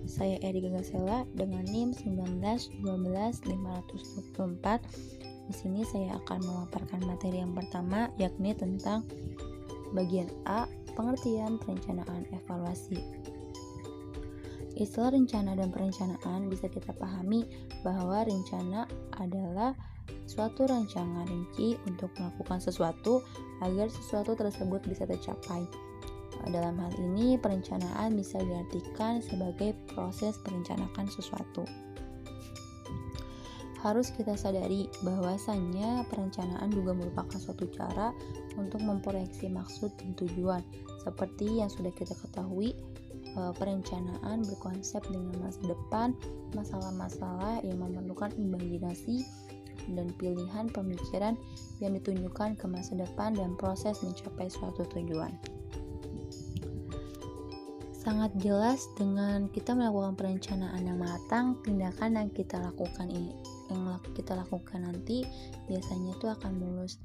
Saya Eri Gagasela dengan NIM 1912524. Di sini saya akan memaparkan materi yang pertama, yakni tentang bagian A, pengertian perencanaan evaluasi. Istilah rencana dan perencanaan bisa kita pahami bahwa rencana adalah suatu rancangan rinci untuk melakukan sesuatu agar sesuatu tersebut bisa tercapai. Dalam hal ini, perencanaan bisa diartikan sebagai proses merencanakan sesuatu. Harus kita sadari bahwasannya perencanaan juga merupakan suatu cara untuk memproyeksi maksud dan tujuan. Seperti yang sudah kita ketahui, perencanaan berkonsep dengan masa depan, masalah-masalah yang memerlukan imajinasi dan pilihan pemikiran yang ditunjukkan ke masa depan dan proses mencapai suatu tujuan. Sangat jelas dengan kita melakukan perencanaan yang matang, tindakan yang kita lakukan nanti biasanya itu akan mulus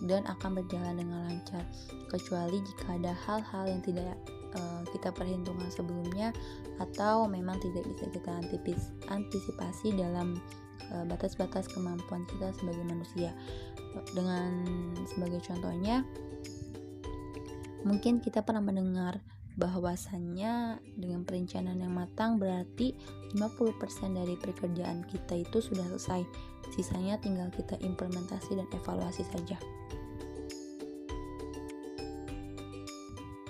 dan akan berjalan dengan lancar, kecuali jika ada hal-hal yang tidak kita perhitungkan sebelumnya atau memang tidak bisa kita antisipasi dalam batas-batas kemampuan kita sebagai manusia. Dengan sebagai contohnya, mungkin kita pernah mendengar bahwasannya dengan perencanaan yang matang berarti 50% dari pekerjaan kita itu sudah selesai. Sisanya tinggal kita implementasi dan evaluasi saja.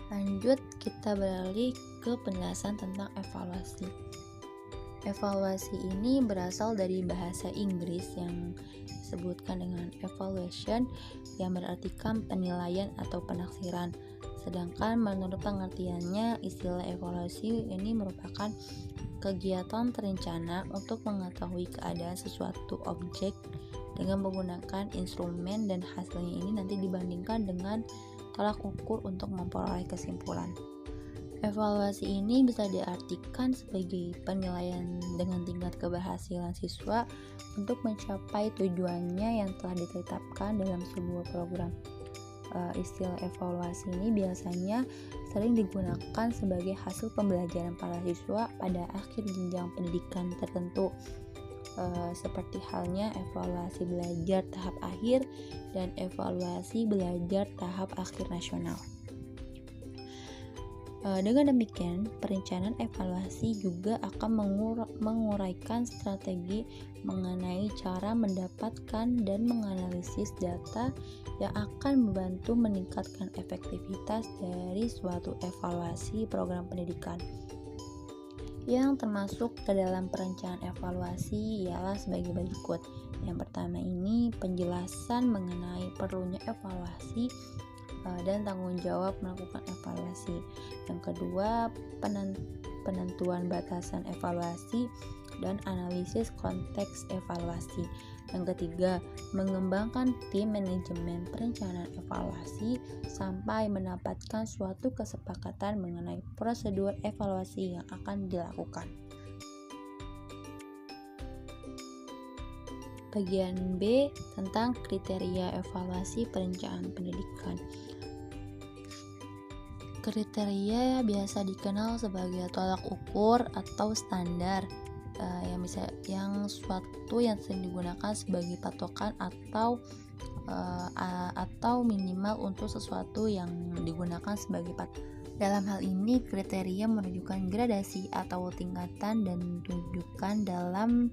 Lanjut, kita beralih ke penjelasan tentang evaluasi. Evaluasi ini berasal dari bahasa Inggris yang disebutkan dengan evaluation, yang berartikan penilaian atau penaksiran. Sedangkan menurut pengertiannya, istilah evaluasi ini merupakan kegiatan terencana untuk mengetahui keadaan sesuatu objek dengan menggunakan instrumen, dan hasilnya ini nanti dibandingkan dengan tolak ukur untuk memperoleh kesimpulan. Evaluasi ini bisa diartikan sebagai penilaian dengan tingkat keberhasilan siswa untuk mencapai tujuannya yang telah ditetapkan dalam sebuah program. Istilah evaluasi ini biasanya sering digunakan sebagai hasil pembelajaran para siswa pada akhir jenjang pendidikan tertentu, seperti halnya evaluasi belajar tahap akhir dan evaluasi belajar tahap akhir nasional. Dengan demikian, perencanaan evaluasi juga akan menguraikan strategi mengenai cara mendapatkan dan menganalisis data yang akan membantu meningkatkan efektivitas dari suatu evaluasi program pendidikan. Yang termasuk ke dalam perencanaan evaluasi ialah sebagai berikut. Yang pertama ini penjelasan mengenai perlunya evaluasi dan tanggung jawab melakukan evaluasi. Yang kedua, penentuan batasan evaluasi dan analisis konteks evaluasi. Yang ketiga, mengembangkan tim manajemen perencanaan evaluasi sampai mendapatkan suatu kesepakatan mengenai prosedur evaluasi yang akan dilakukan. Bagian B tentang kriteria evaluasi perencanaan pendidikan. Kriteria biasa dikenal sebagai tolak ukur atau standar yang suatu yang sering digunakan sebagai patokan atau minimal untuk sesuatu yang digunakan sebagai patokan. Dalam hal ini, kriteria menunjukkan gradasi atau tingkatan dan tunjukkan dalam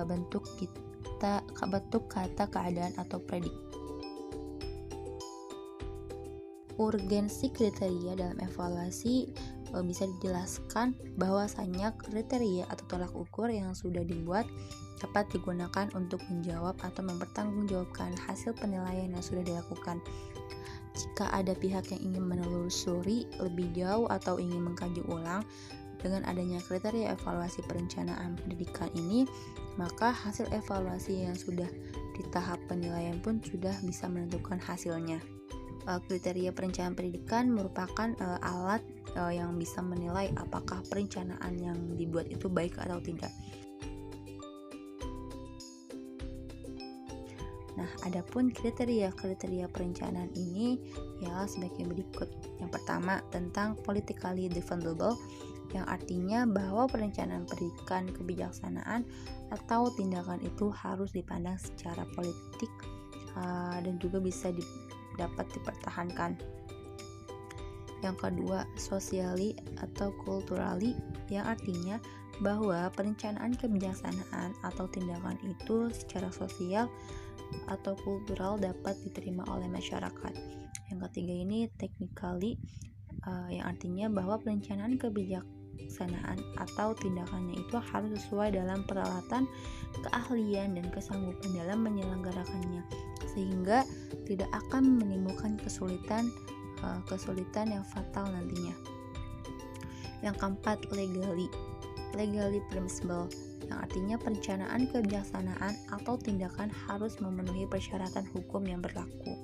bentuk kata keadaan atau prediksi. Urgensi kriteria dalam evaluasi bisa dijelaskan bahwasanya kriteria atau tolak ukur yang sudah dibuat dapat digunakan untuk menjawab atau mempertanggungjawabkan hasil penilaian yang sudah dilakukan. Jika ada pihak yang ingin menelusuri lebih jauh atau ingin mengkaji ulang dengan adanya kriteria evaluasi perencanaan pendidikan ini, maka hasil evaluasi yang sudah di tahap penilaian pun sudah bisa menentukan hasilnya. Kriteria perencanaan pendidikan merupakan alat yang bisa menilai apakah perencanaan yang dibuat itu baik atau tidak. Nah, adapun kriteria perencanaan ini ialah sebagai berikut. Yang pertama, tentang politically defendable. yang artinya bahwa perencanaan pendidikan kebijaksanaan atau tindakan itu harus dipandang secara politik dan juga bisa dapat dipertahankan. Yang kedua, sosiali atau kulturali, yang artinya bahwa perencanaan kebijaksanaan atau tindakan itu secara sosial atau kultural dapat diterima oleh masyarakat. Yang ketiga ini technically, yang artinya bahwa perencanaan kebijaksanaan atau tindakannya itu harus sesuai dalam peralatan, keahlian, dan kesanggupan dalam menyelenggarakannya, sehingga tidak akan menimbulkan kesulitan yang fatal nantinya. Yang keempat, legally permissible, yang artinya perencanaan kebijaksanaan atau tindakan harus memenuhi persyaratan hukum yang berlaku.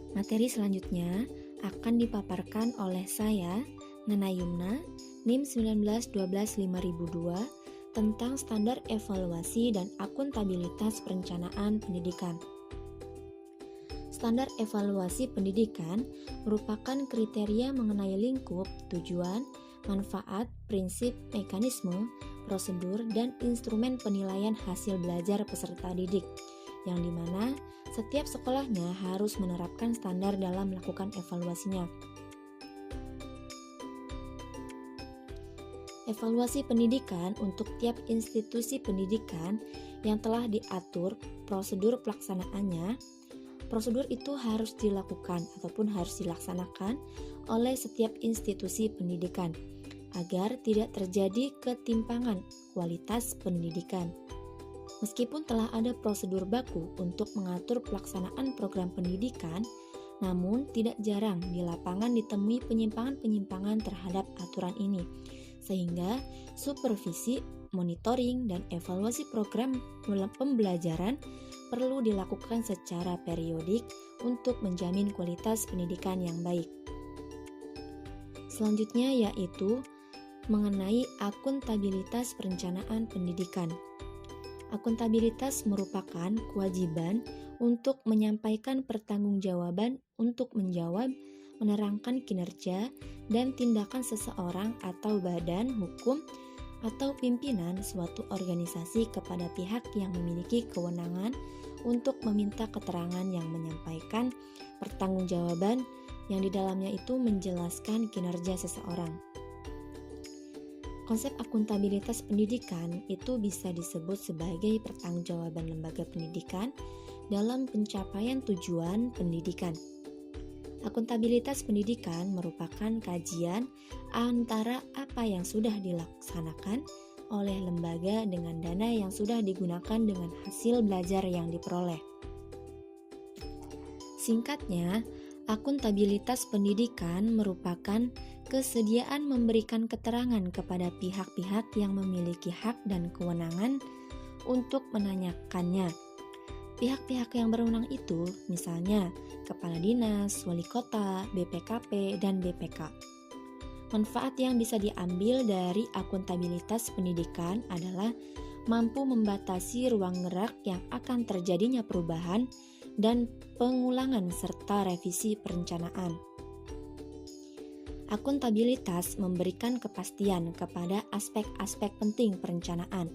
Materi selanjutnya akan dipaparkan oleh saya, Nana Yumna, NIM 1912-5002, tentang standar evaluasi dan akuntabilitas perencanaan pendidikan. Standar evaluasi pendidikan merupakan kriteria mengenai lingkup, tujuan, manfaat, prinsip, mekanisme, prosedur, dan instrumen penilaian hasil belajar peserta didik, yang dimana setiap sekolahnya harus menerapkan standar dalam melakukan evaluasinya. Evaluasi pendidikan untuk tiap institusi pendidikan yang telah diatur prosedur pelaksanaannya. Prosedur itu harus dilakukan ataupun harus dilaksanakan oleh setiap institusi pendidikan agar tidak terjadi ketimpangan kualitas pendidikan. Meskipun telah ada prosedur baku untuk mengatur pelaksanaan program pendidikan, namun tidak jarang di lapangan ditemui penyimpangan-penyimpangan terhadap aturan ini, sehingga supervisi, monitoring, dan evaluasi program pembelajaran perlu dilakukan secara periodik untuk menjamin kualitas pendidikan yang baik. Selanjutnya yaitu mengenai akuntabilitas perencanaan pendidikan. Akuntabilitas merupakan kewajiban untuk menyampaikan pertanggungjawaban untuk menjawab, menerangkan kinerja dan tindakan seseorang atau badan hukum atau pimpinan suatu organisasi kepada pihak yang memiliki kewenangan untuk meminta keterangan yang menyampaikan pertanggungjawaban yang di dalamnya itu menjelaskan kinerja seseorang. Konsep akuntabilitas pendidikan itu bisa disebut sebagai pertanggungjawaban lembaga pendidikan dalam pencapaian tujuan pendidikan. Akuntabilitas pendidikan merupakan kajian antara apa yang sudah dilaksanakan oleh lembaga dengan dana yang sudah digunakan dengan hasil belajar yang diperoleh. Singkatnya, akuntabilitas pendidikan merupakan kesediaan memberikan keterangan kepada pihak-pihak yang memiliki hak dan kewenangan untuk menanyakannya. Pihak-pihak yang berwenang itu misalnya Kepala Dinas, Wali Kota, BPKP, dan BPK. Manfaat yang bisa diambil dari akuntabilitas pendidikan adalah mampu membatasi ruang gerak yang akan terjadinya perubahan dan pengulangan serta revisi perencanaan. Akuntabilitas memberikan kepastian kepada aspek-aspek penting perencanaan.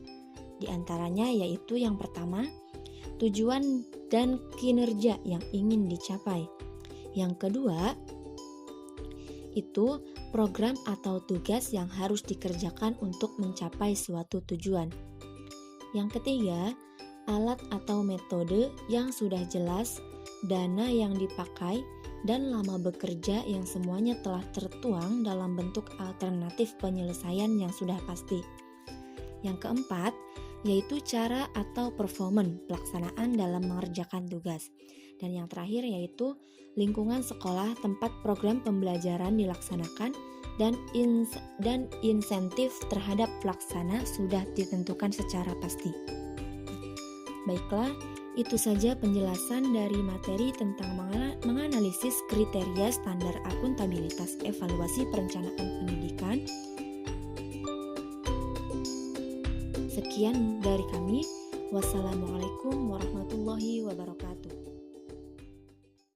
Di antaranya yaitu yang pertama, tujuan dan kinerja yang ingin dicapai. Yang kedua, itu program atau tugas yang harus dikerjakan untuk mencapai suatu tujuan. Yang ketiga, alat atau metode yang sudah jelas, dana yang dipakai, dan lama bekerja yang semuanya telah tertuang dalam bentuk alternatif penyelesaian yang sudah pasti. Yang keempat, yaitu cara atau performan pelaksanaan dalam mengerjakan tugas. Dan yang terakhir yaitu lingkungan sekolah tempat program pembelajaran dilaksanakan dan insentif terhadap pelaksana sudah ditentukan secara pasti. Baiklah, itu saja penjelasan dari materi tentang menganalisis kriteria standar akuntabilitas evaluasi perencanaan pendidikan. Sekian dari kami. Wassalamualaikum warahmatullahi wabarakatuh.